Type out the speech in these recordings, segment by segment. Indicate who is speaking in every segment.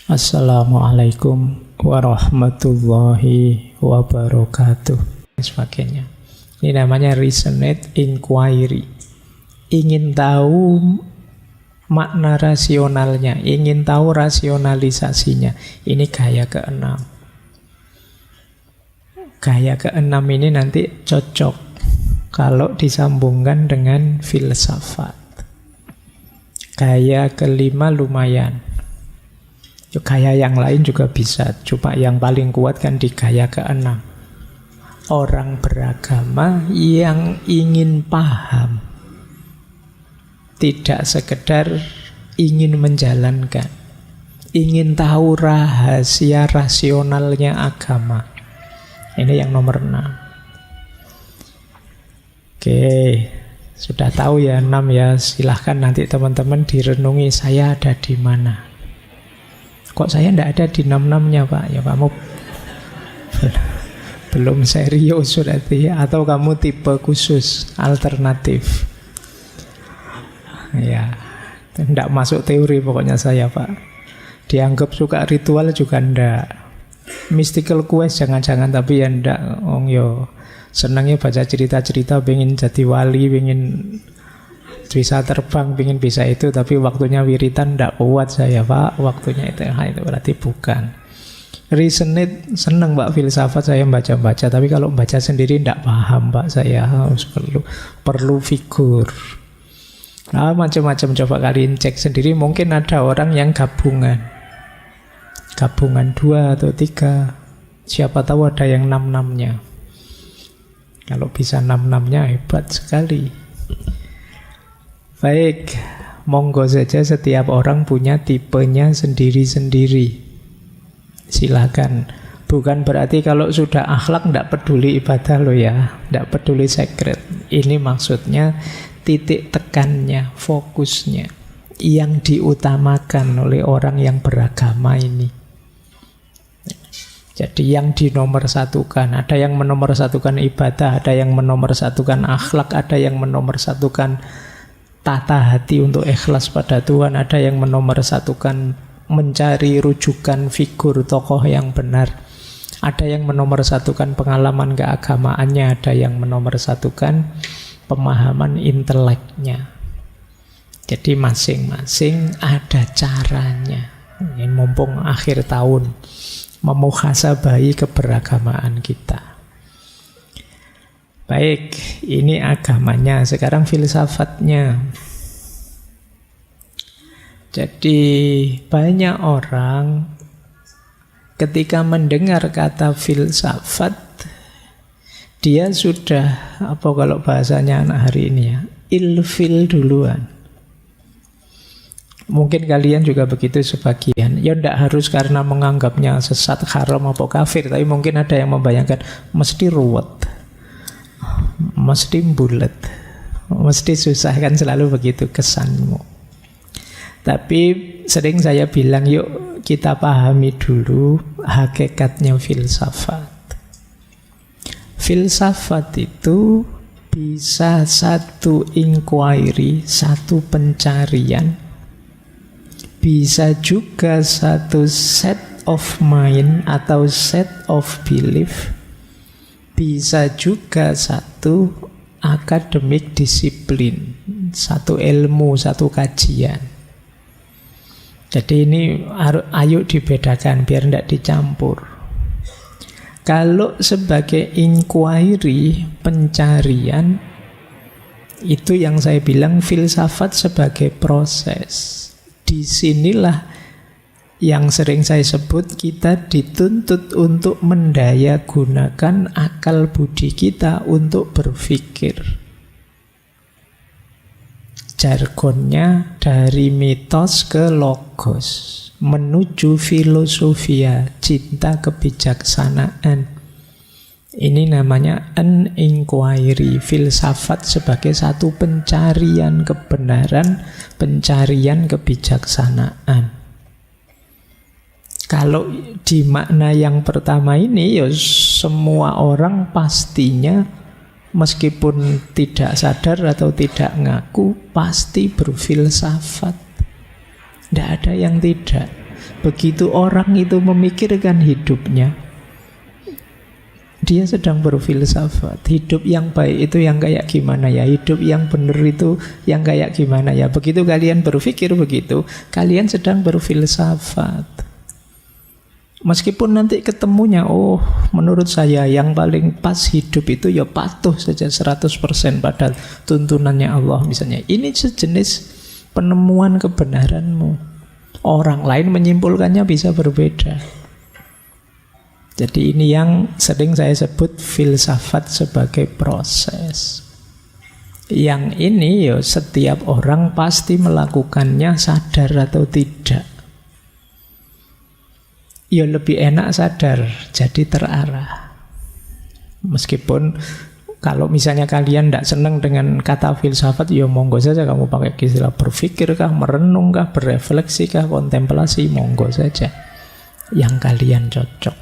Speaker 1: Assalamualaikum warahmatullahi wabarakatuh. Sebagainya. Ini namanya resonate inquiry. Ingin tahu makna rasionalnya, ingin tahu rasionalisasinya. Ini gaya keenam. Gaya keenam ini nanti cocok kalau disambungkan dengan filsafat. Gaya kelima lumayan. Gaya yang lain juga bisa, cuma yang paling kuat kan di gaya keenam. Orang beragama yang ingin paham, tidak sekedar ingin menjalankan, ingin tahu rahasia rasionalnya agama. Ini yang nomor 6. Oke, sudah tahu ya 6 ya. Silahkan nanti teman-teman direnungi, saya ada di mana. Kok saya tidak ada di 6-6-nya Pak? Ya kamu belum serius berarti. Atau kamu tipe khusus, alternatif. Ya, tidak masuk teori pokoknya saya Pak. Dianggap suka ritual juga ndak. Mystical quest jangan-jangan, tapi ya ndak. Yo senangnya baca cerita-cerita, pengen jadi wali, pengen bisa terbang, pengen bisa itu, tapi waktunya wiritan ndak kuat saya Pak. Waktunya itu berarti bukan. Resonate, senang Pak filsafat, saya baca-baca, tapi kalau baca sendiri ndak paham Pak, saya harus perlu figur. Nah, macam-macam, coba kalian cek sendiri. Mungkin ada orang yang gabungan 2 atau 3, siapa tahu ada yang 6-6-nya. Kalau bisa 6-6-nya hebat sekali. Baik, monggo saja, setiap orang punya tipenya sendiri-sendiri. Silakan. Bukan berarti kalau sudah akhlak tidak peduli ibadah loh ya, tidak peduli secret. Ini maksudnya titik tekannya, fokusnya, yang diutamakan oleh orang yang beragama ini. Jadi yang dinomorsatukan, ada yang menomorsatukan ibadah, ada yang menomorsatukan akhlak, ada yang menomorsatukan tata hati untuk ikhlas pada Tuhan, ada yang menomorsatukan mencari rujukan figur tokoh yang benar, ada yang menomorsatukan pengalaman keagamaannya, ada yang menomorsatukan pemahaman inteleknya. Jadi masing-masing ada caranya. Ini mumpung akhir tahun, memuhasabahi keberagamaan kita. Baik, ini agamanya. Sekarang filsafatnya. Jadi banyak orang ketika mendengar kata filsafat, dia sudah, apa kalau bahasanya anak hari ini ya, ilfil duluan. Mungkin kalian juga begitu sebagian. Ya tidak harus karena menganggapnya sesat, haram, atau kafir, tapi mungkin ada yang membayangkan mesti ruwet, mesti bulet, mesti susah, kan selalu begitu kesanmu. Tapi sering saya bilang, yuk kita pahami dulu hakikatnya filsafat. Filsafat itu bisa satu inquiry, satu pencarian, bisa juga satu set of mind atau set of belief, bisa juga satu akademik disiplin, satu ilmu, satu kajian. Jadi ini ayo dibedakan biar tidak dicampur. Kalau sebagai inquiry, pencarian, itu yang saya bilang filsafat sebagai proses. Disinilah yang sering saya sebut kita dituntut untuk mendaya gunakan akal budi kita untuk berpikir. Jargonnya dari mitos ke logos, menuju filosofia, cinta kebijaksanaan. Ini namanya an inquiry, filsafat sebagai satu pencarian kebenaran, pencarian kebijaksanaan. Kalau di makna yang pertama ini, ya semua orang pastinya, meskipun tidak sadar atau tidak ngaku, pasti berfilsafat. Tidak ada yang tidak. Begitu orang itu memikirkan hidupnya, dia sedang berfilsafat. Hidup yang baik itu yang kayak gimana ya? Hidup yang benar itu yang kayak gimana ya? Begitu kalian berpikir begitu, kalian sedang berfilsafat. Meskipun nanti ketemunya, oh menurut saya yang paling pas hidup itu ya patuh saja 100% pada tuntunannya Allah misalnya. Ini sejenis penemuan kebenaranmu. Orang lain menyimpulkannya bisa berbeda. Jadi ini yang sering saya sebut filsafat sebagai proses. Yang ini ya setiap orang pasti melakukannya sadar atau tidak. Ya lebih enak sadar, jadi terarah. Meskipun kalau misalnya kalian tidak senang dengan kata filsafat, ya monggo saja kamu pakai istilah berpikir kah, merenung kah, berefleksi kah, kontemplasi, monggo saja. Yang kalian cocok.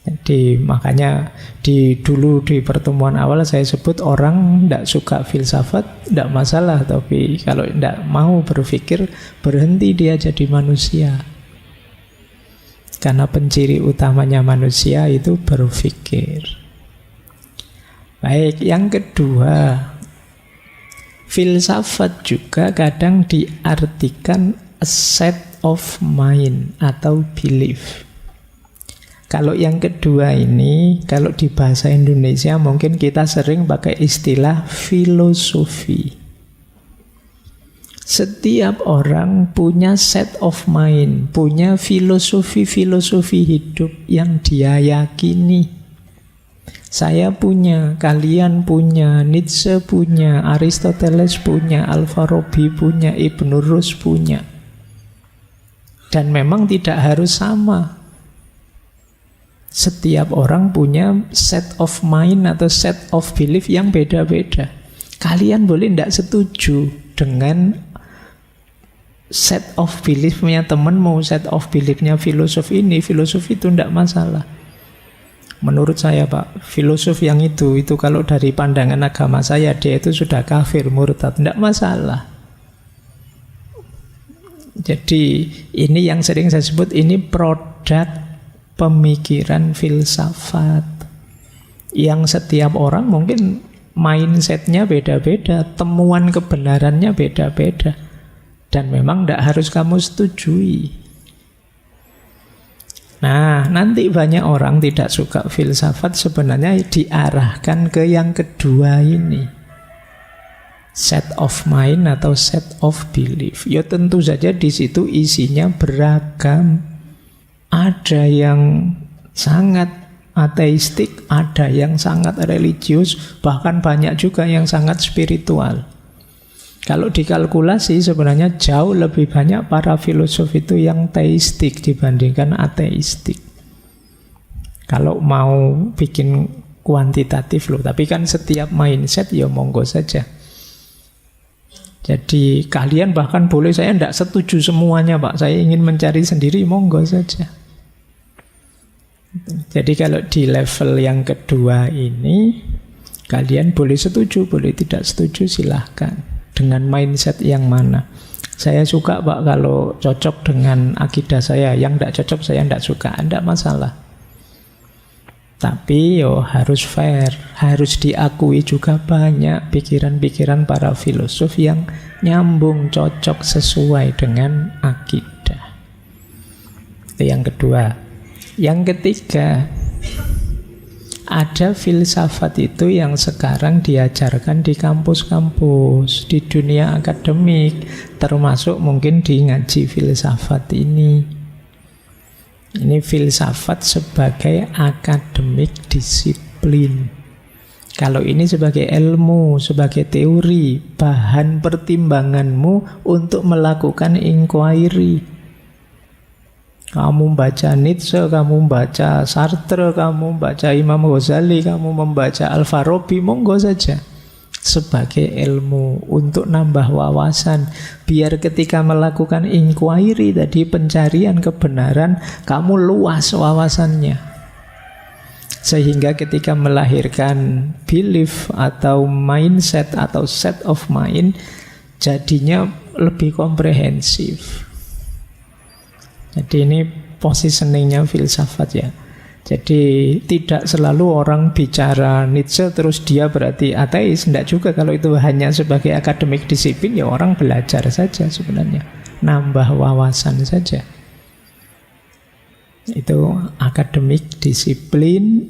Speaker 1: Jadi makanya dulu di pertemuan awal saya sebut orang tidak suka filsafat, tidak masalah. Tapi kalau tidak mau berpikir, berhenti dia jadi manusia. Karena penciri utamanya manusia itu berpikir. Baik, yang kedua, filsafat juga kadang diartikan a set of mind atau belief. Kalau yang kedua ini, kalau di bahasa Indonesia mungkin kita sering pakai istilah filosofi. Setiap orang punya set of mind, punya filosofi-filosofi hidup yang dia yakini. Saya punya, kalian punya, Nietzsche punya, Aristoteles punya, Al-Farabi punya, Ibn Rus punya. Dan memang tidak harus sama. Setiap orang punya set of mind atau set of belief yang beda-beda. Kalian boleh tidak setuju dengan set of belief-nya temanmu, set of belief-nya filosof ini, filosof itu tidak masalah. Menurut saya Pak, filosof yang itu kalau dari pandangan agama saya, dia itu sudah kafir, murtad, tidak masalah. Jadi ini yang sering saya sebut, ini produk pemikiran filsafat. Yang setiap orang mungkin mindsetnya beda-beda, temuan kebenarannya beda-beda. Dan memang tidak harus kamu setujui. Nah, nanti banyak orang tidak suka filsafat sebenarnya diarahkan ke yang kedua ini. Set of mind atau set of belief. Ya tentu saja di situ isinya beragam. Ada yang sangat ateistik, ada yang sangat religius, bahkan banyak juga yang sangat spiritual. Kalau dikalkulasi sebenarnya jauh lebih banyak para filosof itu yang teistik dibandingkan ateistik. Kalau mau bikin kuantitatif loh, tapi kan setiap mindset ya monggo saja. Jadi kalian bahkan boleh, saya tidak setuju semuanya Pak, saya ingin mencari sendiri, monggo saja. Jadi kalau di level yang kedua ini, kalian boleh setuju, boleh tidak setuju, silahkan. Dengan mindset yang mana. Saya suka Pak kalau cocok dengan akidah saya, yang tidak cocok saya tidak suka, tidak masalah. Tapi harus fair, harus diakui juga banyak pikiran-pikiran para filosof yang nyambung, cocok, sesuai dengan akidah. Itu yang kedua. Yang ketiga, ada filsafat itu yang sekarang diajarkan di kampus-kampus, di dunia akademik, termasuk mungkin di ngaji filsafat ini. Ini filsafat sebagai akademik disiplin. Kalau ini sebagai ilmu, sebagai teori, bahan pertimbanganmu untuk melakukan inquiry. Kamu baca Nietzsche, kamu baca Sartre, kamu baca Imam Ghazali, kamu membaca Al-Farabi, monggo saja. Sebagai ilmu, untuk nambah wawasan. Biar ketika melakukan inquiry tadi, pencarian kebenaran, kamu luas wawasannya. Sehingga ketika melahirkan belief atau mindset atau set of mind, jadinya lebih komprehensif. Jadi ini positioningnya filsafat ya. Jadi tidak selalu orang bicara Nietzsche terus dia berarti ateis. Tidak juga, kalau itu hanya sebagai akademik disiplin ya orang belajar saja sebenarnya, nambah wawasan saja. Itu akademik disiplin